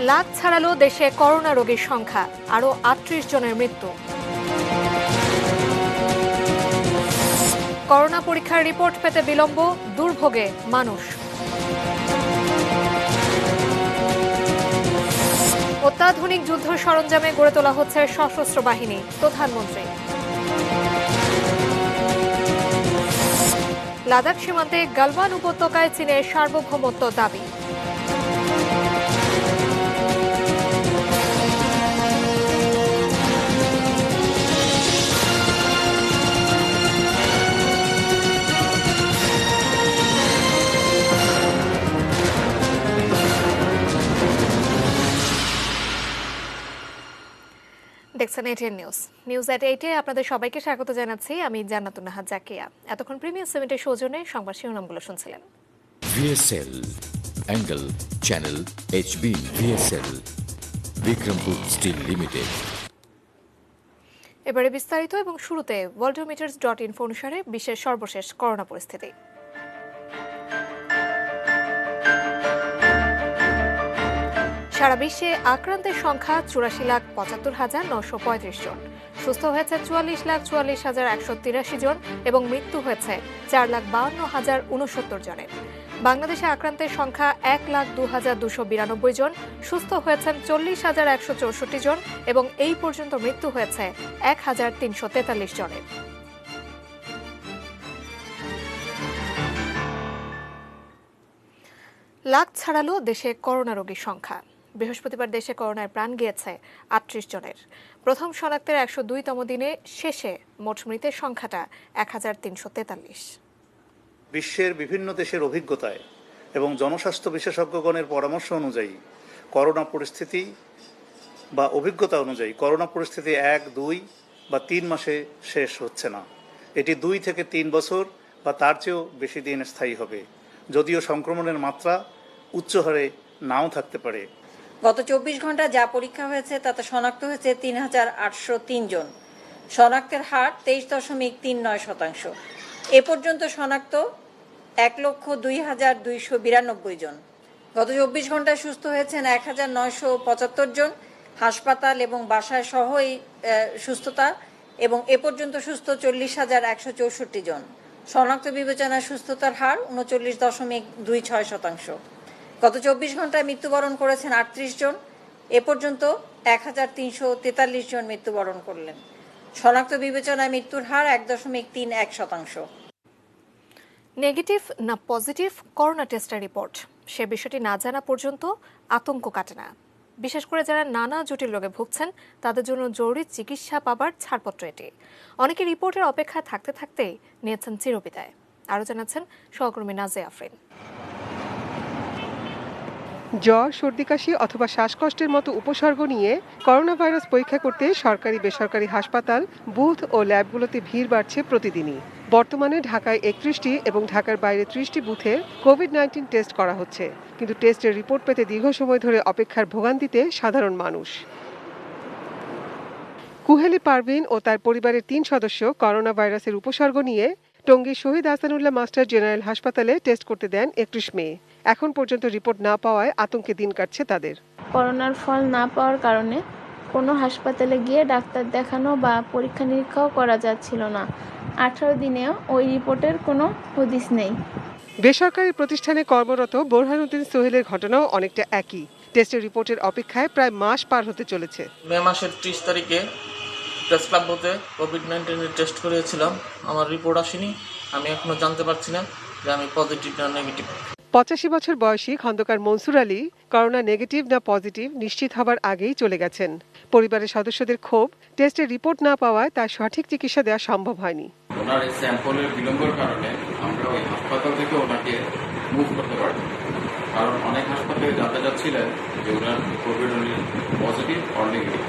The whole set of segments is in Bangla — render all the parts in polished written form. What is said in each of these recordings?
লাখ ছাড়ালো দেশে করোনা রোগীর সংখ্যা, আরও ৩৮ জনের মৃত্যু। করোনা পরীক্ষার রিপোর্ট পেতে বিলম্ব, দুর্ভোগে মানুষ। অত্যাধুনিক যুদ্ধ সরঞ্জামে গড়ে তোলা হচ্ছে সশস্ত্র বাহিনী, প্রধানমন্ত্রী। লাদাখ সীমান্তে গালওয়ান উপত্যকায় চীনের সার্বভৌমত্ব দাবি। দেখছেন এটিএন নিউজ এট 8-এ আপনাদের সবাইকে স্বাগত জানাচ্ছি। আমি জান্নাতুন নাহার জাকিয়া। এতক্ষণ প্রিমিয়ার সিমেন্টের সৌজন্যে সংবাদ শিরোনামগুলো শুনছিলেন। VSL, Angle, Channel, HB, VSL, Bikrampur steel limited. এবারে বিস্তারিত এবং শুরুতে worldometers.info অনুসারে বিশ্বের সর্বশেষ করোনা পরিস্থিতি। সারা বিশ্বে আক্রান্তের সংখ্যা ৮৪,৭৫,৯৩৫ জন, সুস্থ হয়েছে ৪৪,৪৪,১৮৩ জন এবং মৃত্যু হয়েছে ৪,৫২,০৬৯ জনের। বাংলাদেশে আক্রান্তের সংখ্যা ১,০২,২৯২ জন, সুস্থ হয়েছেন ৪০,১৬৪ জন এবং এই পর্যন্ত মৃত্যু হয়েছে ১,৩৪৩ জনের। লাখ ছাড়ালো দেশে করোনা রোগীর সংখ্যা। বৃহস্পতিবার দেশে করোনায় প্রাণ গিয়েছে ৩৮ জনের। প্রথম শনাক্তের ১০২তম দিনে শেষে মোট মৃতের সংখ্যাটা ১,৩৪৩। বিশ্বের বিভিন্ন দেশের অভিজ্ঞতায় এবং জনস্বাস্থ্য বিশেষজ্ঞগণের পরামর্শ অনুযায়ী করোনা পরিস্থিতি বা অভিজ্ঞতা অনুযায়ী করোনা পরিস্থিতি ১, ২ বা ৩ মাসে শেষ হচ্ছে না। এটি ২ থেকে ৩ বছর বা তার চেয়েও বেশি দিন স্থায়ী হবে, যদিও সংক্রমণের মাত্রা উচ্চ হারে নাও থাকতে পারে। গত ২৪ ঘন্টা যা পরীক্ষা হয়েছে তাতে শনাক্ত হয়েছে ৩,৮০৩ জন। শনাক্তের হার ২৩.৩৯%। এ পর্যন্ত শনাক্ত ১,০২,২৯২ জন। গত ২৪ ঘন্টায় সুস্থ হয়েছেন ১,৯৭৫ জন। হাসপাতাল এবং বাসায় সহ এই সুস্থতা এবং এ পর্যন্ত সুস্থ ৪০,১৬৪ জন। শনাক্ত বিবেচনায় সুস্থতার হার ৩৯.২৬%। গত ২৪ ঘন্টায় মৃত্যুবরণ করেছেন ৩৮ জন। এ পর্যন্ত ১,৩৪৩ জন মৃত্যুবরণ করলেন। শনাক্ত বিবেচনায় মৃত্যুর হার ১.৩১%। নেগেটিভ না পজিটিভ করোনা টেস্টের রিপোর্ট, সে বিষয়টি না জানা পর্যন্ত আতঙ্ক কাটে না। বিশেষ করে যারা নানা জটিল রোগে ভুগছেন তাদের জন্য জরুরি চিকিৎসা পাবার ছাড়পত্র এটি। অনেকে রিপোর্টের অপেক্ষায় থাকতে থাকতেই নিয়েছেন চিরবিদায়। আরও জানাচ্ছেন সহকর্মী নাজে আফরিন। জ্বর, সর্দি কাশি অথবা শ্বাসকষ্টের মতো উপসর্গ নিয়ে করোনা ভাইরাস পরীক্ষা করতে সরকারি বেসরকারি হাসপাতাল, বুথ ও ল্যাবগুলোতে ভিড় বাড়ছে প্রতিদিনই। বর্তমানে ঢাকায় ৩১টি এবং ঢাকার বাইরে ৩০টি বুথে কোভিড-১৯ টেস্ট করা হচ্ছে, কিন্তু টেস্টের রিপোর্ট পেতে দীর্ঘ সময় ধরে অপেক্ষার ভোগান্তিতে সাধারণ মানুষ। কুহেলি পারভিন ও তার পরিবারের ৩ সদস্য করোনা ভাইরাসের উপসর্গ নিয়ে টঙ্গীর শহীদ আহসানুল্লাহ মাস্টার জেনারেল হাসপাতালে টেস্ট করতে দেন ৩১ মে। এখন পর্যন্ত রিপোর্ট না পাওয়ায় আতঙ্কে দিন কাটছে তাদের। করোনার ফল না পাওয়ার কারণে কোনো হাসপাতালে গিয়ে ডাক্তার দেখানো বা পরীক্ষা নিরীক্ষাও করা যাচ্ছিল না। ১৮ দিনেও ওই রিপোর্টের কোনো হদিস নেই। বেসরকারি প্রতিষ্ঠানে কর্মরত বোরহানুদ্দিন সোহেলের ঘটনাও অনেকটা একই। টেস্টের রিপোর্টের অপেক্ষায় প্রায় মাস পার হতে চলেছে। মে মাসের ৩০ তারিখে প্রেস ক্লাব হতে কোভিড-১৯ টেস্ট করিয়েছিলাম। আমার রিপোর্ট আসেনি। আমি এখনো জানতে পারছি না যে আমি পজিটিভ না নেগেটিভ। ৮৫ বছর বয়সী খন্দকার মনসুর আলী করোনা নেগেটিভ না পজিটিভ নিশ্চিত হবার আগেই চলে গেছেন। পরিবারের সদস্যদের ক্ষোভ, টেস্টের রিপোর্ট না পাওয়ায় তার সঠিক চিকিৎসা দেওয়া সম্ভব হয়নি। ওনার এই স্যাম্পলের বিলম্বের কারণে আমরা ওই হাসপাতাল থেকে ওনাকে মুভ করতে পারি, কারণ অনেক হাসপাতালে জানতে চাচ্ছিলেন যে ওনার কোভিড পজিটিভ অর নেগেটিভ।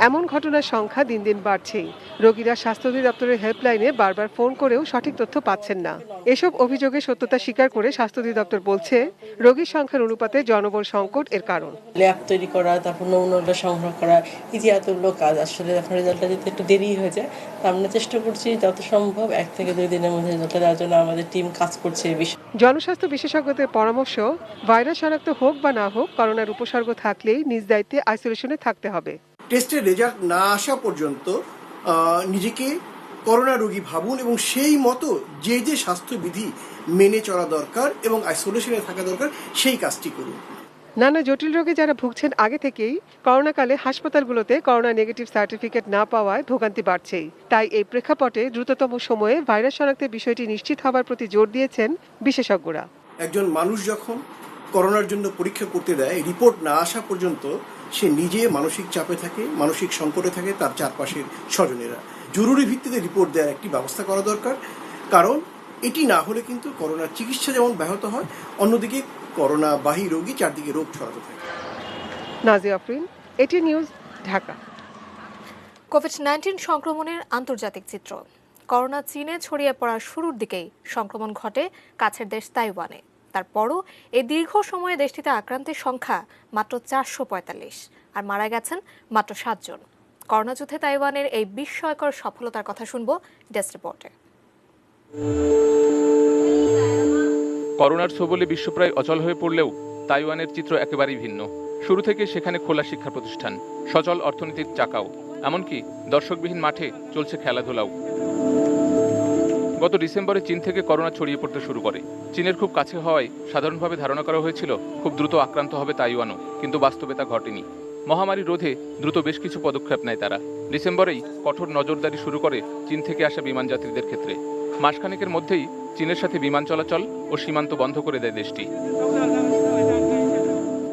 এমন ঘটনার সংখ্যা দিন দিন বাড়ছেই। রোগীরা স্বাস্থ্য অধিদপ্তরের হেল্পলাইনে বারবার ফোন করেও সঠিক তথ্য পাচ্ছেন না। এসব অভিযোগের সত্যতা স্বীকার করে স্বাস্থ্য অধিদপ্তর বলছে, রোগীর সংখ্যার অনুপাতে জনবল সংকট এর কারণ। ল্যাব তৈরি করা, তারপর নমুনাটা সংগ্রহ করা, এতগুলো কাজ আসলে এখন রেজাল্টটা যেতে একটু দেরি হয়ে যায়। আমরা চেষ্টা করছি যত সম্ভব 1 থেকে 2 দিনের মধ্যে রেজাল্টটা দেওয়ার জন্য আমাদের টিম কাজ করছে। জনস্বাস্থ্য বিশেষজ্ঞদের পরামর্শ, ভাইরাস শনাক্ত হোক বা না হোক, করোনার উপসর্গ থাকলেই নিজ দায়িত্বে আইসোলেশনে থাকতে হবে। টেস্টের রেজাল্ট না আসা পর্যন্ত নিজেকে করোনা রোগী ভাবুন এবং সেই মতো যে যে স্বাস্থ্যবিধি মেনে চলা দরকার এবং আইসোলেশনে থাকা দরকার সেই কাজটি করুন। নানা জটিল রোগে যারা ভুগছেন আগে থেকেই, করোনাকালে হাসপাতালগুলোতে করোনা নেগেটিভ সার্টিফিকেট না পাওয়ায় ভোগান্তি বাড়ছেই। তাই এই প্রেক্ষাপটে দ্রুততম সময়ে ভাইরাস শনাক্তের বিষয়টি নিশ্চিত হওয়ার প্রতি জোর দিয়েছেন বিশেষজ্ঞরা। একজন মানুষ যখন করোনার জন্য পরীক্ষা করতে দেয়, রিপোর্ট না আসা পর্যন্ত সে নিজে মানসিক চাপে থাকে, মানসিক সংকটে থাকে, তার চারপাশের স্বজনেরা। জরুরি ভিত্তিতে রিপোর্ট দেওয়ার একটি ব্যবস্থা করা দরকার, কারণ এটি না হলে কিন্তু করোনার চিকিৎসা যেমন ব্যাহত হয়, অন্যদিকে করোনাবাহী রোগী চারদিকে রোগ ছড়াতে থাকে। Nazia Afrin, ATN News, Dhaka. COVID-19 সংক্রমণের আন্তর্জাতিক চিত্র। করোনা চীনে ছড়িয়ে পড়ার শুরুর দিকেই সংক্রমণ ঘটে কাছের দেশ তাইওয়ানে। তারপরও এই দীর্ঘ সময়ে দেশটিতে আক্রান্তের সংখ্যা মাত্র 445 আর মারা গেছেন মাত্র 7 জন। করোনা যুদ্ধে তাইওয়ানের এই বিস্ময়কর সফলতার কথা শুনব ডেস্ক রিপোর্টে। করোনার ছোবলে বিশ্ব প্রায় অচল হয়ে পড়লেও তাইওয়ানের চিত্র একেবারেই ভিন্ন। শুরু থেকে সেখানে খোলা শিক্ষা প্রতিষ্ঠান, সচল অর্থনীতির চাকাও, এমনকি দর্শকবিহীন মাঠে চলছে খেলাধুলাও। গত ডিসেম্বরে চীন থেকে করোনা ছড়িয়ে পড়তে শুরু করে। চীনের খুব কাছে হওয়ায় সাধারণভাবে ধারণা করা হয়েছিল খুব দ্রুত আক্রান্ত হবে তাইওয়ানও, কিন্তু বাস্তবে তা ঘটেনি। মহামারী রোধে দ্রুত বেশ কিছু পদক্ষেপ নেয় তারা। ডিসেম্বরেই কঠোর নজরদারি শুরু করে চীন থেকে আসা বিমান যাত্রীদের ক্ষেত্রে। মাসখানেকের মধ্যেই চীনের সাথে বিমান চলাচল ও সীমান্ত বন্ধ করে দেয় দেশটি।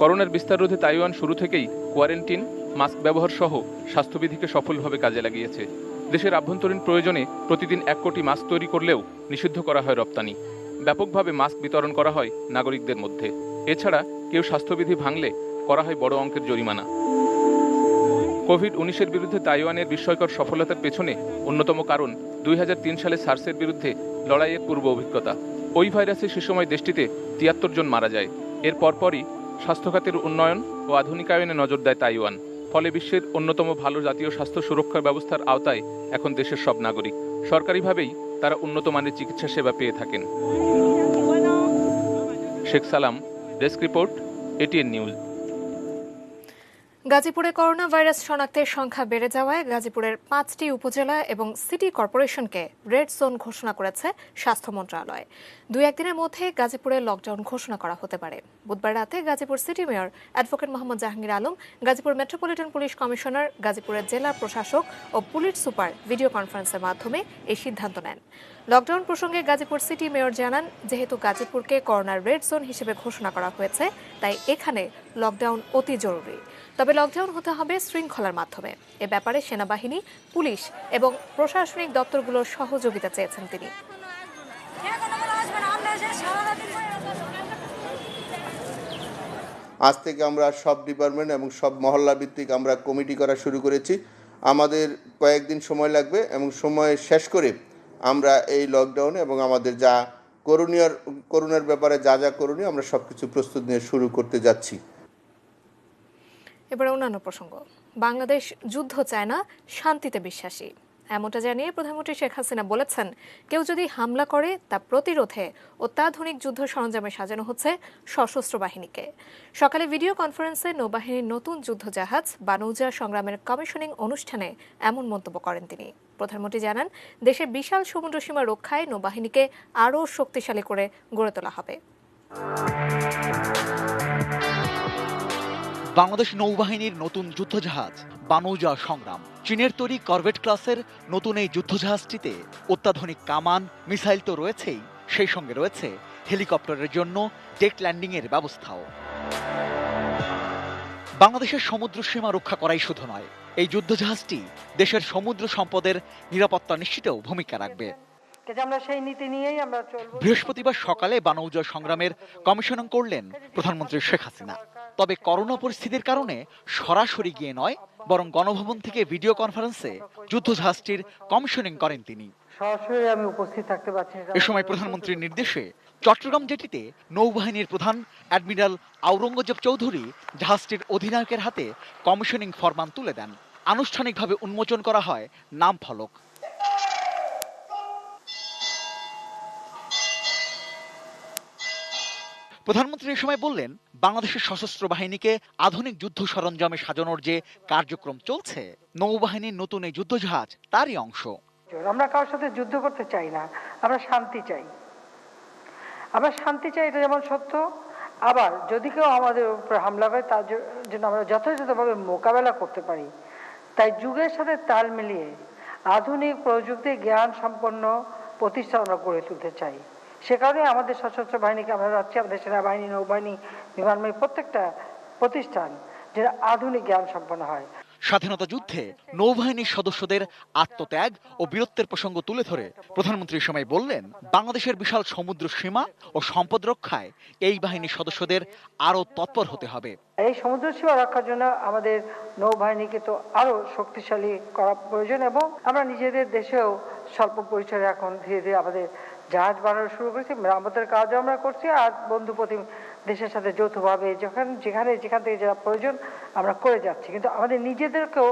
করোনার বিস্তার রোধে তাইওয়ান শুরু থেকেই কোয়ারেন্টিন, মাস্ক ব্যবহার সহ স্বাস্থ্যবিধিকে সফলভাবে কাজে লাগিয়েছে। দেশের আভ্যন্তরীণ প্রয়োজনে প্রতিদিন 1 কোটি মাস্ক তৈরি করলেও নিষিদ্ধ করা হয় রপ্তানি। ব্যাপকভাবে মাস্ক বিতরণ করা হয় নাগরিকদের মধ্যে। এছাড়া কেউ স্বাস্থ্যবিধি ভাঙলে করা হয় বড় অঙ্কের জরিমানা। কোভিড-19-এর বিরুদ্ধে তাইওয়ানের বিস্ময়কর সফলতার পেছনে অন্যতম কারণ 2003 সালে সার্সের বিরুদ্ধে লড়াইয়ের পূর্ব অভিজ্ঞতা। ওই ভাইরাসে সে সময় দেশটিতে 73 জন মারা যায়। এর পরপরই স্বাস্থ্যখাতের উন্নয়ন ও আধুনিকায়নে নজর দেয় তাইওয়ান। ফলে বিশ্বের অন্যতম ভালো জাতীয় স্বাস্থ্য সুরক্ষা ব্যবস্থার আওতায় এখন দেশের সব নাগরিক। সরকারিভাবেই তারা উন্নত মানের চিকিৎসা সেবা পেয়ে থাকেন। শেখ সালাম, ডেস্ক রিপোর্ট, এটিএন নিউজ। গাজীপুরে করোনা ভাইরাস শনাক্তের সংখ্যা বেড়ে যাওয়ায় গাজীপুরের 5টি উপজেলা এবং সিটি কর্পোরেশনকে রেড জোন ঘোষণা করেছে স্বাস্থ্য মন্ত্রণালয়। 2-1 দিনের মধ্যে গাজীপুরে লকডাউন ঘোষণা করা হতে পারে। বুধবার রাতে Gazipur city mayor advocate Mohammad Jahangir Alam, Gazipur metropolitan police commissioner, গাজীপুরের জেলা প্রশাসক ও পুলিশ সুপার ভিডিও কনফারেন্সের মাধ্যমে এই সিদ্ধান্ত নেন। লকডাউন প্রসঙ্গে গাজীপুর সিটি মেয়র জানান, যেহেতু গাজীপুরকে করোনার রেড জোন হিসেবে ঘোষণা করা হয়েছে, তাই এখানে লকডাউন অতি জরুরি। তবে লকডাউন হতে হবে শৃঙ্খলার মাধ্যমে। এ ব্যাপারে সেনাবাহিনী, পুলিশ এবং প্রশাসনিক দপ্তরগুলোর সহযোগিতা চেয়েছেন তিনি। আজ থেকে আমরা সব ডিপার্টমেন্ট এবং সব মহল্লা ভিত্তিক আমরা কমিটি করা শুরু করেছি। আমাদের কয়েকদিন সময় লাগবে এবং সময় শেষ করে আমরা এই লকডাউনে এবং আমাদের যা করোনার ব্যাপারে যা করণীয় আমরা সবকিছু প্রস্তুত নিয়ে শুরু করতে যাচ্ছি। এবার অন্যান্য প্রসঙ্গ। বাংলাদেশ যুদ্ধ চায় না, শান্তিতে বিশ্বাসী। এমনটা জানিয়ে প্রধানমন্ত্রী শেখ হাসিনা বলেছেন, কেউ যদি হামলা করে তা প্রতিরোধে অত্যাধুনিক যুদ্ধ সরঞ্জামে সাজানো হচ্ছে সশস্ত্র বাহিনীকে। সকালে ভিডিও কনফারেন্সে নৌবাহিনীর নতুন যুদ্ধজাহাজ বানৌজা সংগ্রামের কমিশনিং অনুষ্ঠানে এমন মন্তব্য করেন তিনি। প্রধানমন্ত্রী জানান, দেশের বিশাল সমুদ্রসীমা রক্ষায় নৌবাহিনীকে আরও শক্তিশালী করে গড়ে তোলা হবে। বাংলাদেশ নৌবাহিনীর নতুন যুদ্ধজাহাজ বানৌজা সংগ্রাম। চীনের তৈরি করভেট ক্লাসের নতুন এই যুদ্ধজাহাজটিতে অত্যাধুনিক কামান, মিসাইল তো রয়েছেই, সেই সঙ্গে রয়েছে হেলিকপ্টারের জন্য জেট ল্যান্ডিংয়ের ব্যবস্থাও। বাংলাদেশের সমুদ্র সীমা রক্ষা করাই শুধু নয়, এই যুদ্ধজাহাজটি দেশের সমুদ্র সম্পদের নিরাপত্তা নিশ্চিতেও ভূমিকা রাখবে। বৃহস্পতিবার সকালে বানৌজা সংগ্রামের কমিশনিং করলেন প্রধানমন্ত্রী শেখ হাসিনা। তবে করোনা পরিস্থিতির কারণে সরাসরি গিয়ে নয়, বরং গণভবন থেকে ভিডিও কনফারেন্সে যুদ্ধজাহাজটির কমিশনিং করেন তিনি। সরাসরি আমি উপস্থিত থাকতে পারছি না। এ সময় প্রধানমন্ত্রীর নির্দেশে চট্টগ্রাম জেটিতে নৌবাহিনীর প্রধান অ্যাডমিরাল আওরঙ্গজেব চৌধুরী জাহাজটির অধিনায়কের হাতে কমিশনিং ফরমান তুলে দেন। আনুষ্ঠানিকভাবে উন্মোচন করা হয় নাম ফলক। প্রধানমন্ত্রী এ সময় বললেন, বাংলাদেশের সশস্ত্র বাহিনীকে আধুনিক যুদ্ধ সরঞ্জামে সাজানোর যে কার্যক্রম চলছে, নৌবাহিনীর নতুন এই যুদ্ধজাহাজ তারই অংশ। আমরা কারোর সাথে যুদ্ধ করতে চাই না, আমরা শান্তি চাই। আমরা শান্তি চাই, এটা যেমন সত্য, আবার যদি কেউ আমাদের উপর হামলা করে তার জন্য আমরা যথাযথভাবে মোকাবেলা করতে পারি। তাই যুগের সাথে তাল মিলিয়ে আধুনিক প্রযুক্তি জ্ঞান সম্পন্ন প্রতিষ্ঠান আমরা গড়ে তুলতে চাই। সে কারণে আমাদের সশস্ত্র বাহিনীকে আমরা যাচ্ছি, আমাদের সেনাবাহিনী, নৌবাহিনী, বিমানবাহিনী প্রত্যেকটা প্রতিষ্ঠান যেটা আধুনিক জ্ঞান সম্পন্ন হয়। স্বাধীনতা যুদ্ধে নৌবাহিনীর সদস্যদের আত্মত্যাগ ও বীরত্বের প্রসঙ্গ তুলে ধরে প্রধানমন্ত্রী এই সময় বললেন, বাংলাদেশের বিশাল সমুদ্র সীমা ও সম্পদ রক্ষায় এই বাহিনীর সদস্যদের আরো তৎপর হতে হবে। এই সমুদ্র সীমা রক্ষার জন্য আমাদের নৌবাহিনীকে তো আরো শক্তিশালী করা প্রয়োজন, এবং আমরা নিজেদের দেশেও স্বল্প পরিসরে এখন ধীরে ধীরে আমাদের জাহাজ বানানো শুরু করেছি, আমাদের কাজও আমরা করছি, আর বন্ধু প্রতিম দেশের সাথে যৌথভাবে যেখান থেকে যা প্রয়োজন আমরা করে যাচ্ছি। কিন্তু আমাদের নিজেদেরকেও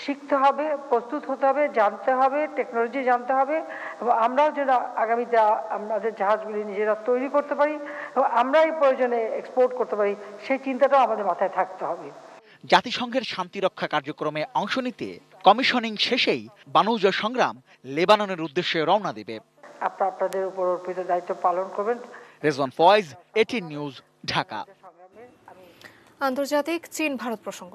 শিখতে হবে, প্রস্তুত হতে হবে, জানতে হবে, টেকনোলজি জানতে হবে, এবং আমরাও যেন আগামীতে আমাদের জাহাজগুলি নিজেরা তৈরি করতে পারি এবং আমরাই প্রয়োজনে এক্সপোর্ট করতে পারি, সেই চিন্তাটাও আমাদের মাথায় থাকতে হবে। জাতিসংঘের শান্তি রক্ষা কার্যক্রমে অংশ নিতে কমিশনিং শেষেই বানৌজা সংগ্রাম লেবাননের উদ্দেশ্যে রওনা দেবে। আপনাদের উপর অর্পিত দায়িত্ব পালন করবেন। Rezwan Foyez, ATN News, Dhaka. আন্তর্জাতিক চীন ভারত প্রসঙ্গ।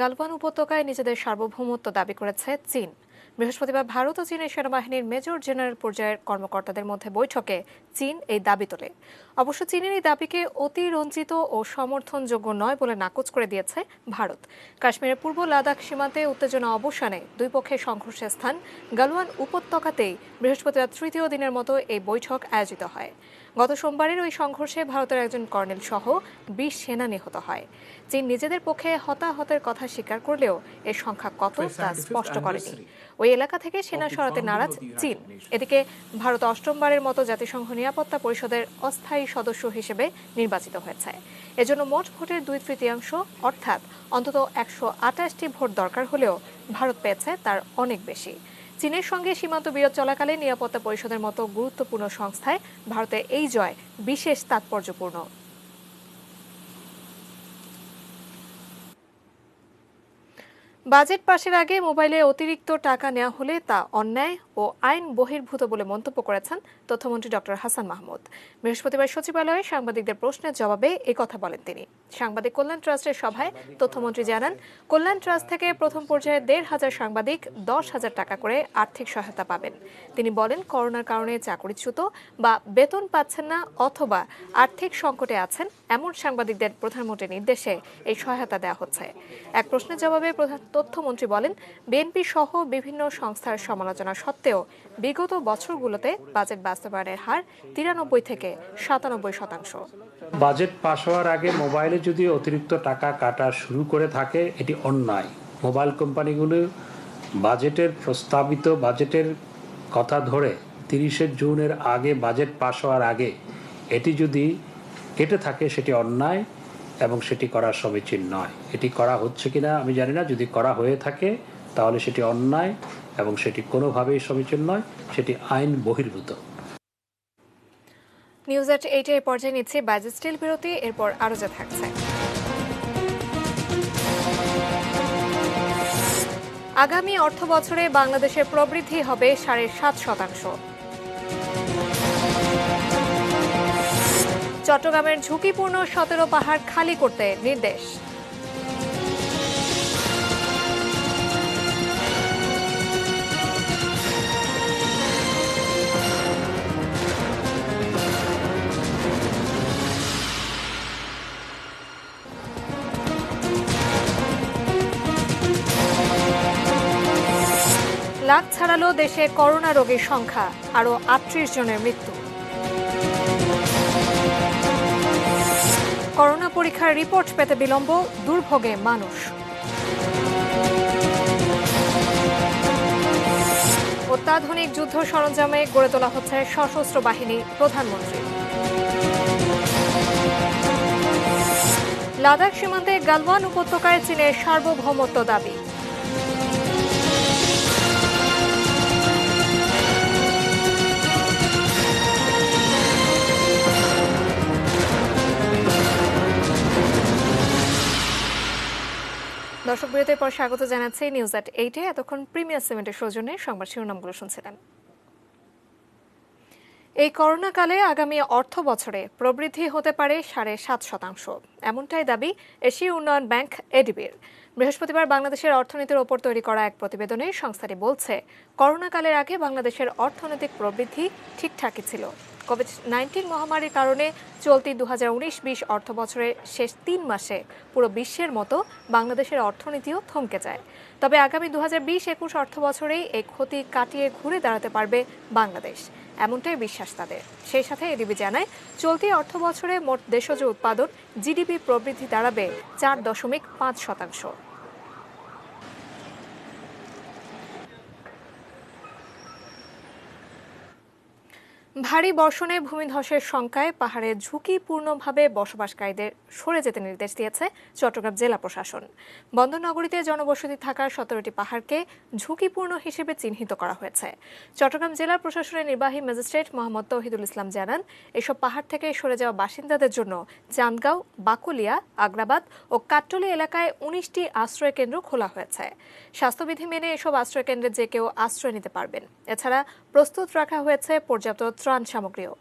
গালওয়ান উপত্যকায় নিজেদের সার্বভৌমত্ব দাবি করেছে চীন। বৃহস্পতিবার ভারত ও চীনের সেনাবাহিনীর মেজর জেনারেল পর্যায়ের কর্মকর্তাদের মধ্যে বৈঠকে চীন এই দাবি তোলে। অবশ্য চীনের এই দাবিকে অতিরঞ্জিত ও সমর্থনযোগ্য নয় বলে নাকচ করে দিয়েছে ভারত। কাশ্মীরের পূর্ব লাদাখ সীমান্তে উত্তেজনা অবসানে দুই পক্ষের সংঘর্ষের স্থান গালওয়ান উপত্যকাতেই বৃহস্পতিবার তৃতীয় দিনের মতো এই বৈঠক আয়োজিত হয়। গত সোমবারের ওই সংঘর্ষে ভারতের একজন কর্নেল সহ 20 সেনা নিহত হয়। চীন নিজেদের পক্ষে হতাহতের কথা স্বীকার করলেও এর সংখ্যা কত তা স্পষ্ট করেনি। ওই এলাকা থেকে সেনা সরাতে নারাজ চীন। এদিকে ভারত অষ্টমবারের মতো জাতিসংঘ নিরাপত্তা পরিষদের অস্থায়ী সদস্য হিসেবে নির্বাচিত হয়েছে। এজন্য মোট ভোটের 2/3 অর্থাৎ অন্তত 128টি ভোট দরকার হলেও ভারত পেয়েছে তার অনেক বেশি। চীনের সঙ্গে সীমান্ত বিরোধ চলাকালে নিরাপত্তা পরিষদের মতো গুরুত্বপূর্ণ সংস্থায় ভারতের এই জয় বিশেষ তাৎপর্যপূর্ণ। বাজেট পাশের আগে মোবাইলে অতিরিক্ত টাকা নেওয়া হলে তা অন্যায় ও আইন বহির্ভূত বলে মন্তব্য করেছেন তথ্যমন্ত্রী ডক্টর হাসান মাহমুদ। বৃহস্পতিবার সচিবালয়ে সাংবাদিকদের প্রশ্নের জবাবে একথা বলেন তিনি। সাংবাদিক কল্যাণ ট্রাস্টের সভায় তথ্যমন্ত্রী জানান, কল্যাণ ট্রাস্ট থেকে প্রথম পর্যায়ে 1,500 সাংবাদিক 10,000 টাকা করে আর্থিক সহায়তা পাবেন। তিনি বলেন, করোনার কারণে চাকরিচ্যুত বা বেতন পাচ্ছেন না অথবা আর্থিক সংকটে আছেন এমন সাংবাদিকদের প্রধানমন্ত্রীর নির্দেশে এই সহায়তা দেওয়া হচ্ছে। এক প্রশ্নের জবাবে তথ্যমন্ত্রী বলেন, বিএনপি সহ বিভিন্ন সংস্থার সমালোচনা সত্ত্বেও বিগত বছরগুলোতে বাজেট বাস্তবায়নের হার 93 থেকে 97%। বাজেট পাশ হওয়ার আগে মোবাইলে যদি অতিরিক্ত টাকা কাটা শুরু করে থাকে, এটি অন্যায়। মোবাইল কোম্পানিগুলো বাজেটের প্রস্তাবিত বাজেটের কথা ধরে 30শে জুনের আগে বাজেট পাশ হওয়ার আগে এটি যদি কেটে থাকে, সেটি অন্যায় এবং সেটি করা সমীচীন নয়। এটি করা হচ্ছে কিনা আমি জানি না। যদি করা হয়ে থাকে তাহলে সেটি অন্যায় এবং সেটি কোনোভাবেই সমীচীন নয়, সেটি আইন বহির্ভূত। নিউজ এট 8 এর পর্যায়ে নিচ্ছে বাজেট স্টিল বিরতি, এরপর আরো যা থাকছে। আগামী অর্থ বছরে বাংলাদেশের প্রবৃদ্ধি হবে 7.5%। চট্টগ্রামের ঝুঁকিপূর্ণ 17 পাহাড় খালি করতে নির্দেশ। লাখ ছাড়ালো দেশে করোনা রোগীর সংখ্যা, আরও 38 জনের মৃত্যু। করোনা পরীক্ষার রিপোর্ট পেতে বিলম্ব, দুর্ভোগে মানুষ। অত্যাধুনিক যুদ্ধ সরঞ্জামে গড়ে তোলা হচ্ছে সশস্ত্র বাহিনী, প্রধানমন্ত্রী। লাদাখ সীমান্তে গালওয়ান উপত্যকায় চীনের সার্বভৌমত্ব দাবি। দর্শক বিরতির পর স্বাগত জানাচ্ছি নিউজ এট 8-এ। এতক্ষণ প্রিমিয়ার সিমেন্টের সৌজন্যে সংবাদ শিরোনামগুলো শুনছিলেন। এই করোনাকালে আগামী অর্থ বছরে প্রবৃদ্ধি হতে পারে 7.5%, এমনটাই দাবি এশীয় উন্নয়ন ব্যাংক এডিবির। বৃহস্পতিবার বাংলাদেশের অর্থনীতির ওপর তৈরি করা এক প্রতিবেদনে সংস্থাটি বলছে, করোনাকালের আগে বাংলাদেশের অর্থনৈতিক প্রবৃদ্ধি ঠিকঠাকই ছিল। কোভিড-19 মহামারীর কারণে চলতি 2019-20 অর্থ বছরের শেষ 3 মাসে পুরো বিশ্বের মতো বাংলাদেশের অর্থনীতিও থমকে যায়। তবে আগামী 2020-21 অর্থ বছরেই এই ক্ষতি কাটিয়ে ঘুরে দাঁড়াতে পারবে বাংলাদেশ, এমনটাই বিশ্বাস তাদের। সেই সাথে এডিবি জানায়, চলতি অর্থ বছরে মোট দেশজ উৎপাদন জিডিপি প্রবৃদ্ধি দাঁড়াবে 4.5%। ভারী বর্ষণে ভূমিধসের শঙ্কায় পাহাড়ে ঝুঁকিপূর্ণভাবে বসবাসকারীদের সরে যেতে নির্দেশ দিয়েছে চট্টগ্রাম জেলা প্রশাসন। বন্দরনগরীতে জনবসতি থাকা 17টি পাহাড়কে ঝুঁকিপূর্ণ হিসেবে চিহ্নিত করা হয়েছে। চট্টগ্রাম জেলা প্রশাসনের নির্বাহী ম্যাজিস্ট্রেট মোহাম্মদ তৌহিদুল ইসলাম জানান, এসব পাহাড় থেকে সরে যাওয়া বাসিন্দাদের জন্য চান্দগাঁও, বাকুলিয়া, আগ্রাবাদ ও কাট্টলি এলাকায় 19টি আশ্রয় কেন্দ্র খোলা হয়েছে। স্বাস্থ্যবিধি মেনে এসব আশ্রয় কেন্দ্রে যে কেউ আশ্রয় নিতে পারবেন। এছাড়া প্রস্তুত রাখা হয়েছে পর্যাপ্ত ত্রাণ সামগ্রীও।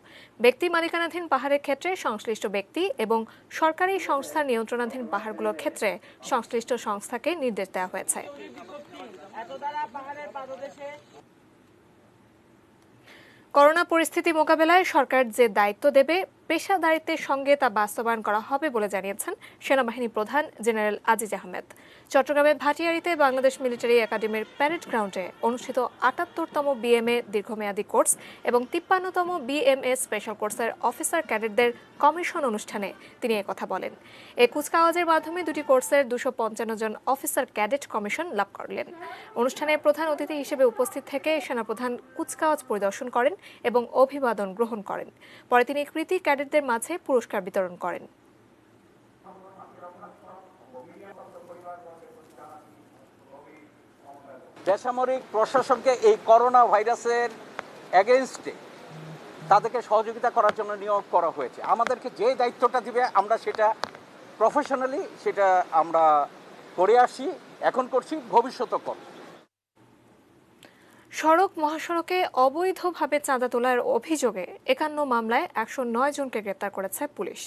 ব্যক্তি মালিকানাধীন পাহাড়ের ক্ষেত্রে সংশ্লিষ্ট ব্যক্তি এবং সরকারি সংস্থার নিয়ন্ত্রণাধীন পাহাড়গুলোর ক্ষেত্রে সংশ্লিষ্ট সংস্থাকে নির্দেশ দেওয়া হয়েছে। করোনা পরিস্থিতি মোকাবেলায় সরকার যে দায়িত্ব দেবে, পেশাদারিত্বের সঙ্গে তা বাস্তবায়ন করা হবে বলে জানিয়েছেন সেনাবাহিনী প্রধান জেনারেল আজিজ আহমেদ। চট্টগ্রামের ভাটিয়ারীতে বাংলাদেশ মিলিটারি একাডেমির প্যারেড গ্রাউন্ডে অনুষ্ঠিত 78তম বিএমএ দীর্ঘমেয়াদী কোর্স এবং 53তম বিএমএ স্পেশাল কোর্সের অফিসার ক্যাডেটদের কমিশন অনুষ্ঠানে তিনি একথা বলেন। এই কুচকাওয়াজের মাধ্যমে দুটি কোর্সের 255 জন অফিসার ক্যাডেট কমিশন লাভ করলেন। অনুষ্ঠানে প্রধান অতিথি হিসেবে উপস্থিত থেকে সেনাপ্রধান কুচকাওয়াজ পরিদর্শন করেন এবং অভিবাদন গ্রহণ করেন। পরে তিনি কৃতি ক্যাডেটদের মাঝে পুরস্কার বিতরণ করেন। বেসামরিক প্রশাসনকে এই করোনা ভাইরাসের এগেইনস্টে তাদেরকে সহযোগিতা করার জন্য নিয়োগ করা হয়েছে। আমাদেরকে যে দায়িত্বটা দিবে আমরা সেটা প্রফেশনালি আমরা করে আসি, এখন করছি, ভবিষ্যতেও করব। সড়ক মহাসড়কে অবৈধভাবে চাঁদা তোলার অভিযোগে 51 মামলায় 109 জনকে গ্রেপ্তার করেছে পুলিশ।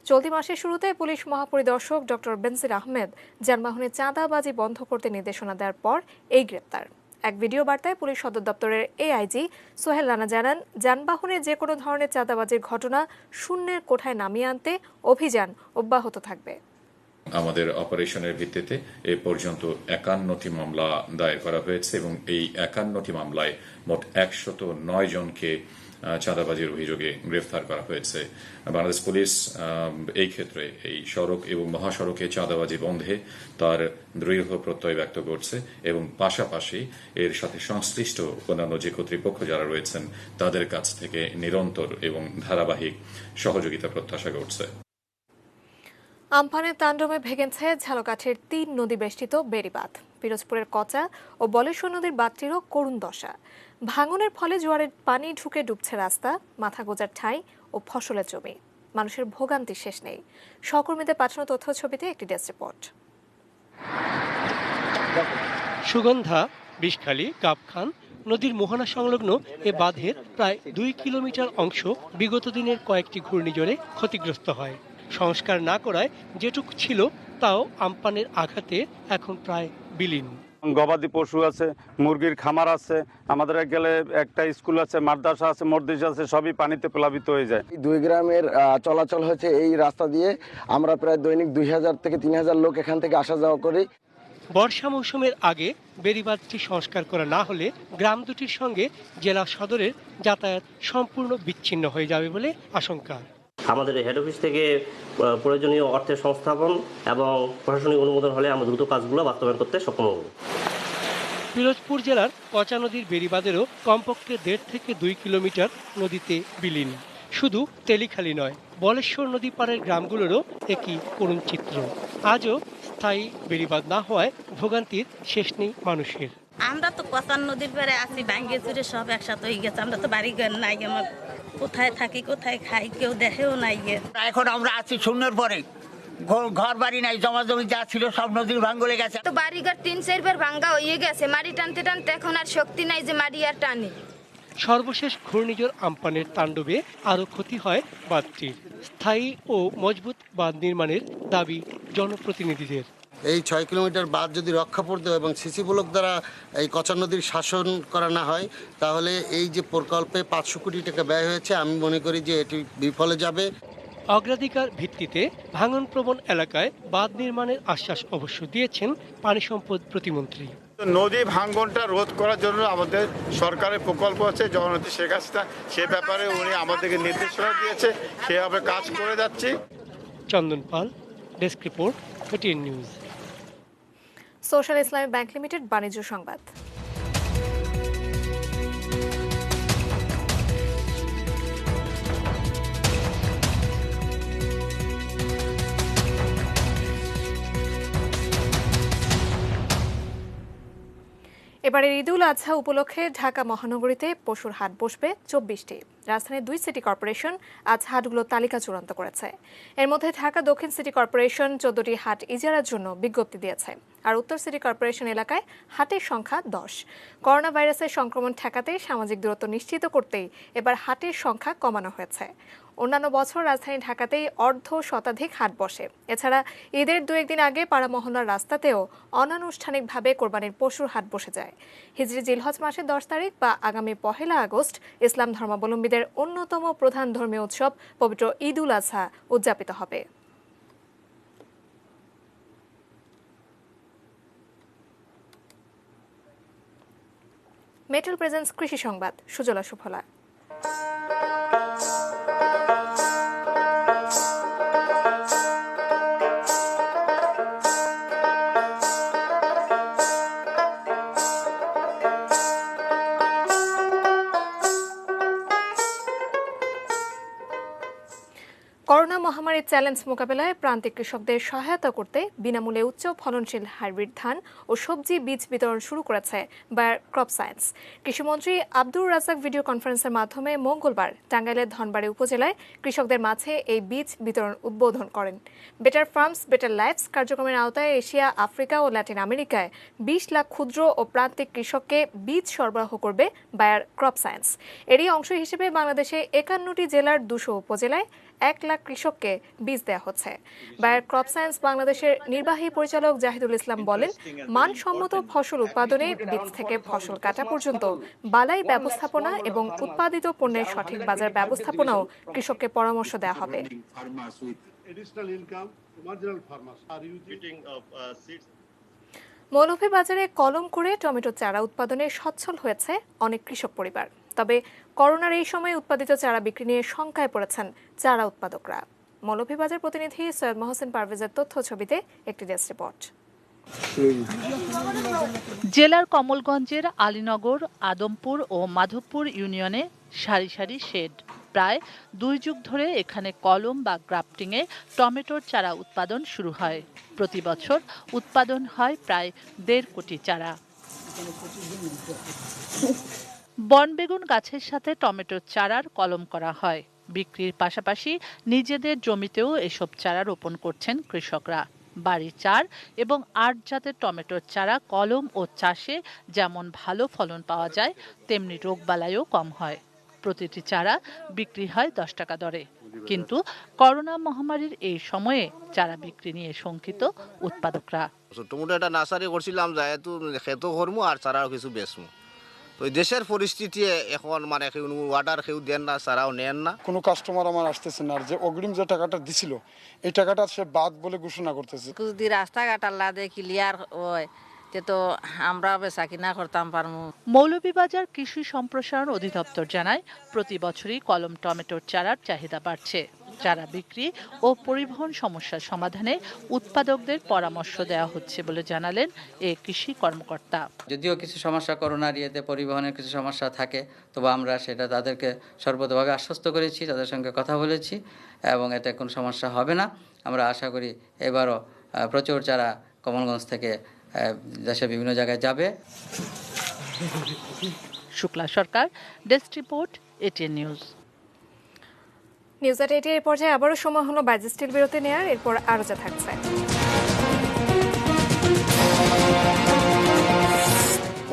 চলতি মাসের শুরুতে পুলিশ মহাপরিদর্শক ডক্টর বেনজির আহমেদ যানবাহনে চাঁদাবাজি বন্ধ করতে নির্দেশনা দেওয়ার পর এই গ্রেপ্তার। এক ভিডিও বার্তায় পুলিশ সদর দপ্তরের এআইজি সোহেল রানা জানান, যানবাহনে যে কোনো ধরনের চাঁদাবাজির ঘটনা শূন্যের কোঠায় নামিয়ে আনতে অভিযান অব্যাহত থাকবে। আমাদের অপারেশনের ভিত্তিতে এ পর্যন্ত 51টি মামলা দায়ের করা হয়েছে এবং এই 51টি মামলায় মোট 109 জনকে চাঁদাবাজির অভিযোগে গ্রেফতার করা হয়েছে। বাংলাদেশ পুলিশ এই ক্ষেত্রে এই সড়ক এবং মহাসড়কে চাঁদাবাজি বন্ধে তার দৃঢ় প্রত্যয় ব্যক্ত করছে এবং পাশাপাশি এর সাথে সংশ্লিষ্ট অন্যান্য যে কর্তৃপক্ষ যারা রয়েছেন তাদের কাছ থেকে নিরন্তর এবং ধারাবাহিক সহযোগিতা প্রত্যাশা করছে। আমফানের তাণ্ডবে ভেঙেছে ঝালকাঠির 3 নদী বেষ্টিত বেড়িবাঁধ। পিরোজপুরের কচা ও বলেশ্বর নদীর বাঁধটিরও করুণ দশা। ভাঙনের ফলে জোয়ারের পানি ঢুকে ডুবছে রাস্তা, মাথা গোজার ঠাঁই ও ফসলের জমি। মানুষের ভোগান্তি শেষ নেই। সহকর্মীদের পাঠানো তথ্য ছবিতে একটি ডেস্ক রিপোর্ট। সুগন্ধা, বিষখালী, কাপখান নদীর মোহনা সংলগ্ন এ বাঁধের প্রায় 2 কিলোমিটার অংশ বিগত দিনের কয়েকটি ঘূর্ণিঝড়ে ক্ষতিগ্রস্ত হয়। সংস্কার না করায় যেটুকু ছিল তাও আমপানের আঘাতে এখন প্রায় বিলীন। গবাদি পশু আছে, মুরগির খামার আছে, আমাদের গেলে একটা স্কুল আছে, মাদ্রাসা আছে, মসজিদ আছে, সবই পানিতে প্লাবিত হয়ে যায়। 2 গ্রামের চলাচল হচ্ছে এই রাস্তা দিয়ে। আমরা প্রায় দৈনিক 2000 থেকে 3000 লোক এখান থেকে আসা যাওয়া করি। বর্ষা মৌসুমের আগে বেড়িবাঁধটি সংস্কার করা না হলে গ্রাম দুটির সঙ্গে জেলা সদরের যাতায়াত সম্পূর্ণ বিচ্ছিন্ন হয়ে যাবে বলে আশঙ্কা। আমাদের হেড অফিস থেকে প্রয়োজনীয় অর্থের সংস্থাপন এবং প্রশাসনিক অনুমোদন হলে আমরা দ্রুত কাজগুলো বাস্তবায়ন করতে সক্ষম হব। পিরোজপুর জেলার কচা নদীর বেড়িবাঁধেরও কমপক্ষে 1.5 থেকে 2 কিলোমিটার নদীতে বিলীন। শুধু তেলিখালি নয়, বলেশ্বর নদী পাড়ের গ্রামগুলোরও একই করুণ চিত্র। আজও স্থায়ী বেড়িবাঁধ না হওয়ায় ভোগান্তির শেষ নেই মানুষের। আমরা তো কচান নদীর পাড়ে আছি, ভাঙ্গে চুরে সব একসাথে হয়ে গেছে। আমরা তো বাড়ি ঘর নাই, আমার কোথায় থাকি কোথায় খাই কেউ দেখেও নাই। এখন আমরা আছি শূন্যের পরে, ঘর বাড়ি নাই, জমা জমি যা ছিল সব নদীর ভাঙ্গলে গেছে। তো বাড়িঘর 3-4 বার ভাঙ্গা হয়ে গেছে, মাটি টানতে টানতে এখন আর শক্তি নাই যে মাটি আর টানে। সর্বশেষ ঘূর্ণিঝড় আম্পানের তাণ্ডবে আরও ক্ষতি হয় বাঁধটির। স্থায়ী ও মজবুত বাঁধ নির্মাণের দাবি জনপ্রতিনিধিদের। এই 6 কিলোমিটার বাঁধ যদি রক্ষাপূর্ত এবং সিসি ব্লক দ্বারা এই কচা নদীর শাসন করা না হয়, তাহলে এই যে প্রকল্পে 500 কোটি টাকা ব্যয় হয়েছে, আমি মনে করি যে এটি বিফলে যাবে। অগ্রাধিকার ভিত্তিতে ভাঙনপ্রবণ এলাকায় বাঁধ নির্মাণের আশ্বাস অবশ্য দিয়েছেন পানি সম্পদ প্রতিমন্ত্রী। নদী ভাঙ্গনটা রোধ করার জন্য আমাদের সরকারের প্রকল্প আছে, জননেত্রী শেখ হাসিনা সে ব্যাপারে উনি আমাদেরকে নির্দেশনা দিয়েছে, সেভাবে কাজ করে যাচ্ছি। Chandan Pal, desk report, ATN news. Social Islami bank limited বাণিজ্য সংবাদ। এবারের ঈদুল আজহা উপলক্ষে ঢাকা মহানগরীতে পশুর হাট বসবে 24টি। রাজধানীর 2 সিটি কর্পোরেশন আজ হাটগুলোর তালিকা চূড়ান্ত করেছে। এর মধ্যে ঢাকা দক্ষিণ সিটি কর্পোরেশন 14টি হাট ইজারার জন্য বিজ্ঞপ্তি দিয়েছে, আর উত্তর সিটি কর্পোরেশন এলাকায় হাটের সংখ্যা 10। করোনা ভাইরাসের সংক্রমণ ঠেকাতে সামাজিক দূরত্ব নিশ্চিত করতেই এবার হাটের সংখ্যা কমানো হয়েছে। অন্যান্য বছর রাজধানী ঢাকাতেই অর্ধ শতাধিক হাট বসে। এছাড়া ঈদের 2-1 দিন আগে পাড়া মহল্লার রাস্তাতেও অনানুষ্ঠানিকভাবে কোরবানির পশুর হাট বসে যায়। হিজরি জিলহজ মাসের 10 তারিখ বা আগামী 1 আগস্ট ইসলাম ধর্মাবলম্বীদের অন্যতম প্রধান ধর্মীয় উৎসব পবিত্র ঈদুল আজহা উদযাপিত হবে। মেটাল প্রেজেন্স কৃষি সংবাদ, সুজলা সুফলা। করোনা মহামারীর চ্যালেঞ্জ মোকাবেলায় প্রান্তিক কৃষকদের সহায়তা করতে বিনামূল্যে উচ্চ ফলনশীল হাইব্রিড ধান ও সবজি বীজ বিতরণ শুরু করেছে বায়ার ক্রপ সায়েন্স। কৃষিমন্ত্রী আব্দুর রাজ্জাক ভিডিও কনফারেন্সের মাধ্যমে মঙ্গলবার টাঙ্গাইলের ধনবাড়ী উপজেলায় কৃষকদের মাঝে এই বীজ বিতরণ উদ্বোধন করেন। বেটার ফার্মস বেটার লাইফস কার্যক্রমের আওতায় এশিয়া, আফ্রিকা ও ল্যাটিন আমেরিকায় 20 লাখ ক্ষুদ্র ও প্রান্তিক কৃষককে বীজ সরবরাহ করবে বায়ার ক্রপ সায়েন্স। এরই অংশ হিসেবে বাংলাদেশে 51টি জেলার 200 উপজেলায় 1 লাখ কৃষককে বীজ দেওয়া হচ্ছে। বায়ার ক্রপ সায়েন্স বাংলাদেশের নির্বাহী পরিচালক জাহিদুল ইসলাম বলেন, মানসম্মত ফসল উৎপাদনে বীজ থেকে ফসল কাটা পর্যন্ত বালাই ব্যবস্থাপনা এবং উৎপাদিত পণ্যের সঠিক বাজার ব্যবস্থাপনাও কৃষককে পরামর্শ দেওয়া হবে। মৌলভীবাজারে কলম করে টমেটো চারা উৎপাদনে সচ্ছল হয়েছে অনেক কৃষক পরিবার। তবে করোনার এই সময়ে উৎপাদিত চারা বিক্রি নিয়ে শঙ্কায় পড়েছেন চারা উৎপাদকরা। মৌলভীবাজার প্রতিনিধি সৈয়দ মহসিন পারভেজের তথ্য ছবিতে একটি ডেস্ক রিপোর্ট। জেলার কমলগঞ্জের আলীনগর, আদমপুর ও মাধবপুর ইউনিয়নে সারি সারি শেড। প্রায় 2 যুগ ধরে এখানে কলম বা গ্রাফটিংয়ে টমেটোর চারা উৎপাদন শুরু হয়। প্রতি বছর উৎপাদন হয় প্রায় 1.5 কোটি চারা। বনবেগুন গাছের সাথে টমেটোর চারার কলম করা হয়। বিক্রির পাশাপাশি নিজেদের জমিতেও এসব চারা রোপণ করছেন কৃষকরা। বাড়ির চার এবং 8 জাতের টমেটোর চারা কলম ও চাষে যেমন ভালো ফলন পাওয়া যায়, তেমনি রোগবালাইও কম হয়। প্রতিটি চারা বিক্রি হয় 10 টাকা দরে। কিন্তু করোনা মহামারীর এই সময়ে চারা বিক্রি নিয়ে শঙ্কিত উৎপাদকরা। টমেটো একটা নার্সারি করছিলাম, যেহেতু খেতো করবো আর চারাও কিছু বেচবো। তো দেশের পরিস্থিতি এখন মানে অর্ডার কেউ দেন না, চারাও নেন না। কোনো কাস্টমার আমার আসতেছে না। আর যে অগ্রিম যে টাকাটা দিছিল এই টাকাটা সে বাদ বলে ঘোষণা করতেছে। যদি রাস্তাঘাট আল্লাদে ক্লিয়ার হয় তো আমরা বেচা কিনা করতাম পারবো। মৌলভীবাজার কৃষি সম্প্রসারণ অধিদপ্তর জানায়, প্রতি বছরই কলম টমেটোর চারার চাহিদা বাড়ছে। চারা বিক্রি ও পরিবহন সমস্যার সমাধানে উৎপাদকদের পরামর্শ দেওয়া হচ্ছে বলে জানালেন এ কৃষি কর্মকর্তা। যদিও কিছু সমস্যা করোনার ইয়েতে পরিবহনের কিছু সমস্যা থাকে, তবে আমরা সেটা তাদেরকে সর্বতভাবে আশ্বস্ত করেছি, তাদের সঙ্গে কথা বলেছি এবং এতে কোনো সমস্যা হবে না। আমরা আশা করি এবারও প্রচুর চারা কমলগঞ্জ থেকে দেশের বিভিন্ন জায়গায় যাবে। Shukla Sarkar, desk report, ATN news. News at 8 এর পর্যায়ে আবারও সময় হলো বাজেস্টিল বিরতি নেয়ার, এরপর আরো যা থাকছে।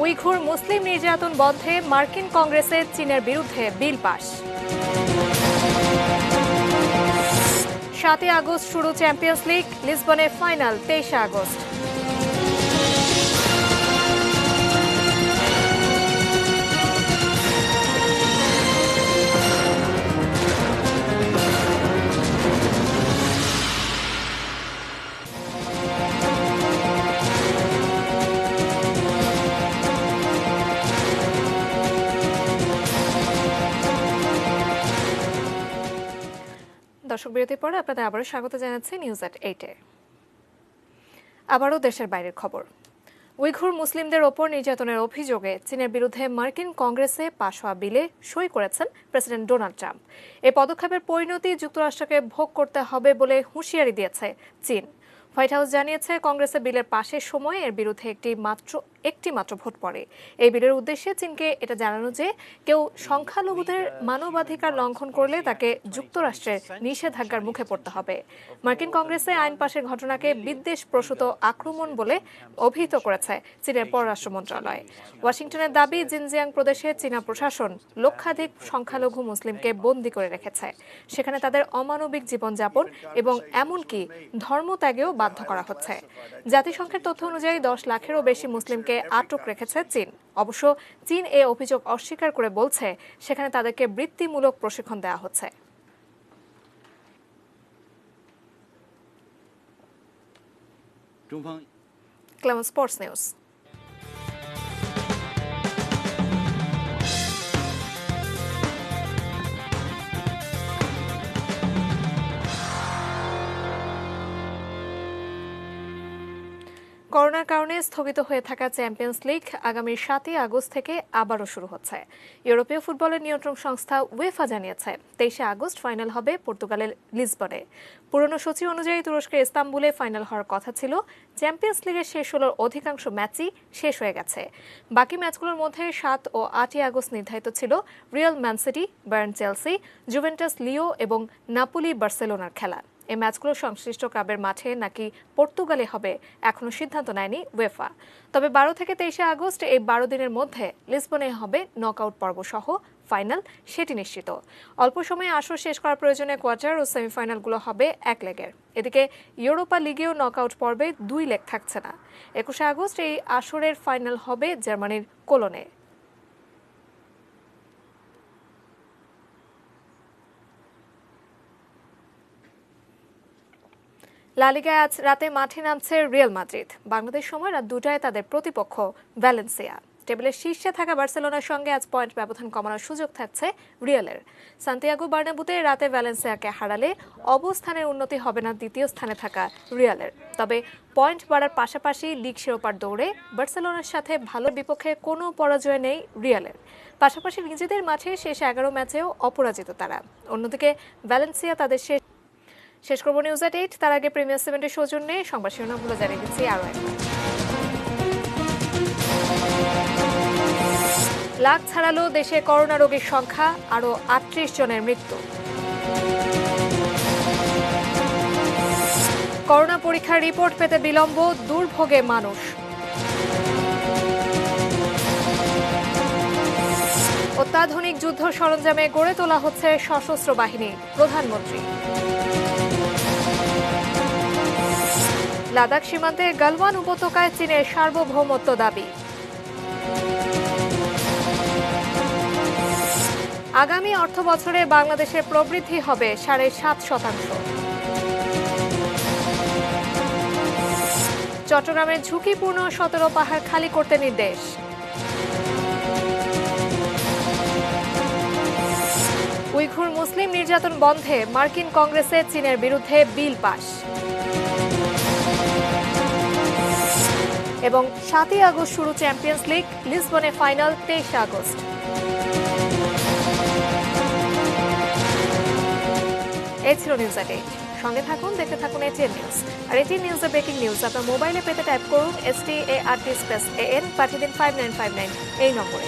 উইঘুর মুসলিম নির্যাতন বন্ধে মার্কিন কংগ্রেসে চীনের বিরুদ্ধে বিল পাস। 7 আগস্ট শুরু চ্যাম্পিয়ন্স লিগ, লিসবনে ফাইনাল 23 আগস্ট। দর্শক বিরতির পরে আপনাদের আবারও স্বাগত জানাচ্ছি নিউজ এট 8-এ। আবারও দেশের বাইরের খবর। উইঘুর মুসলিমদের ওপর নির্যাতনের অভিযোগে চীনের বিরুদ্ধে মার্কিন কংগ্রেসে পাশ হওয়া বিলে সই করেছেন প্রেসিডেন্ট ডোনাল্ড ট্রাম্প। এই পদক্ষেপের পরিণতি যুক্তরাষ্ট্রকে ভোগ করতে হবে বলে হুঁশিয়ারি দিয়েছে চীন। হোয়াইট হাউস জানিয়েছে, কংগ্রেসে বিলের পাশের সময় এর বিরুদ্ধে একটি মাত্র ভোট পড়ে। এই বিলের উদ্দেশ্যে চীনকে এটা জানানো যে কেউ সংখ্যালঘুদের মানবাধিকার লঙ্ঘন করলে তাকে যুক্তরাষ্ট্রের নিষেধাজ্ঞার মুখে পড়তে হবে। মার্কিন কংগ্রেসে আইন পাশের ঘটনাকে বিদ্বেষপ্রসূত আক্রমণ বলে অভিহিত করেছে চীনের পররাষ্ট্র মন্ত্রণালয়। ওয়াশিংটনের দাবি, জিনজিয়াং প্রদেশে চীনা প্রশাসন লক্ষাধিক সংখ্যালঘু মুসলিমকে বন্দী করে রেখেছে। সেখানে তাদের অমানবিক জীবনযাপন এবং এমনকি ধর্মত্যাগেও বাধ্য করা হচ্ছে। জাতিসংঘের তথ্য অনুযায়ী 10 লাখেরও বেশি মুসলিমকে আটক রেখেছে চীন। অবশ্য চীন এই অভিযোগ অস্বীকার করে বলছে সেখানে তাদেরকে বৃত্তিমূলক প্রশিক্ষণ দেওয়া হচ্ছে। ক্লাম স্পোর্টস নিউজ। করোনার কারণে স্থগিত হয়ে থাকা চ্যাম্পিয়ন্স লিগ আগামী 7 আগস্ট থেকে আবারও শুরু হচ্ছে। ইউরোপীয় ফুটবলের নিয়ন্ত্রণ সংস্থা উয়েফা জানিয়েছে 23 আগস্ট ফাইনাল হবে পর্তুগালের লিসবনে। পুরনো সূচি অনুযায়ী তুরস্কের ইস্তাম্বুলে ফাইনাল হওয়ার কথা ছিল। চ্যাম্পিয়ন্স লিগের শেষ 16 অধিকাংশ ম্যাচই শেষ হয়ে গেছে। বাকি ম্যাচগুলোর মধ্যে 7 ও 8 আগস্ট নির্ধারিত ছিল Real Man City, Bayern Chelsea, Juventus লিও এবং নাপোলি বার্সেলোনার খেলা। এই ম্যাচগুলো সংশ্লিষ্ট ক্লাবের মাঠে নাকি পর্তুগালে হবে এখনো সিদ্ধান্ত নেয়নি উয়েফা। তবে 12 থেকে 23 আগস্ট এই 12 দিনের মধ্যে লিসবনে হবে নকআউট পর্ব সহ ফাইনাল, সেটি নিশ্চিত। অল্প সময়ে আসর শেষ করার প্রয়োজনে কোয়ার্টার ও সেমিফাইনালগুলো হবে 1 লেগের। এদিকে ইউরোপা লিগেও নকআউট পর্বে 2 লেগ থাকছে না। 21 আগস্ট এই আসরের ফাইনাল হবে জার্মানির কোলনে। লা লিগায় আজ রাতে মাঠে নামছে রিয়াল মাদ্রিদ। বাংলাদেশ সময় রাত 2টায় তাদের প্রতিপক্ষ ভ্যালেন্সিয়া। টেবিলের শীর্ষে থাকা বার্সেলোনার সঙ্গে আজ পয়েন্ট ব্যবধান কমানোর সুযোগ থাকছে রিয়ালের। সান্তিয়াগো বার্নাব্যুতে রাতে ভ্যালেন্সিয়াকে হারালে অবস্থানের উন্নতি হবে না দ্বিতীয় স্থানে থাকা রিয়ালের। তবে পয়েন্ট বাড়ার পাশাপাশি লিগ শিরোপার দৌড়ে বার্সেলোনার সাথে ভালো বিপক্ষে কোনো পরাজয় নেই রিয়ালের। পাশাপাশি নিজেদের মাঠে শেষ 11 ম্যাচেও অপরাজিত তারা। অন্যদিকে ভ্যালেন্সিয়া তাদের শেষ করব নিউজ এট 8। তার আগে প্রিমিয়ার 7-এর সৌজন্যে সংবাদ শিরোনামগুলো জানিয়ে দিচ্ছি আরও একবার। লাখ ছাড়ালো দেশে করোনা রোগীর সংখ্যা, আরও 38 জনের মৃত্যু। করোনা পরীক্ষার রিপোর্ট পেতে বিলম্ব, দুর্ভোগে মানুষ। অত্যাধুনিক যুদ্ধ সরঞ্জামে গড়ে তোলা হচ্ছে সশস্ত্র বাহিনী, প্রধানমন্ত্রী। লাদাখ সীমান্তে গালওয়ান উপত্যকায় চীনের সার্বভৌমত্ব দাবি। আগামী অর্থবছরে বাংলাদেশের প্রবৃদ্ধি হবে 7.5%। চট্টগ্রামের ঝুঁকিপূর্ণ 17 পাহাড় খালি করতে নির্দেশ। উইঘুর মুসলিম নির্যাতন বন্ধে মার্কিন কংগ্রেসে চীনের বিরুদ্ধে বিল পাস। এবং 7 আগস্ট শুরু চ্যাম্পিয়ন্স লিগ, লিসবনে ফাইনাল 23 আগস্ট। এই ছিল নিউজ এট 8। সঙ্গে থাকুন, দেখতে থাকুন ATN নিউজ। আর ATN নিউজের ব্রেকিং নিউজ আপনার মোবাইলে পেতে টাইপ করুন START+AN, পাঠিয়ে দিন 5959 এই নম্বরে।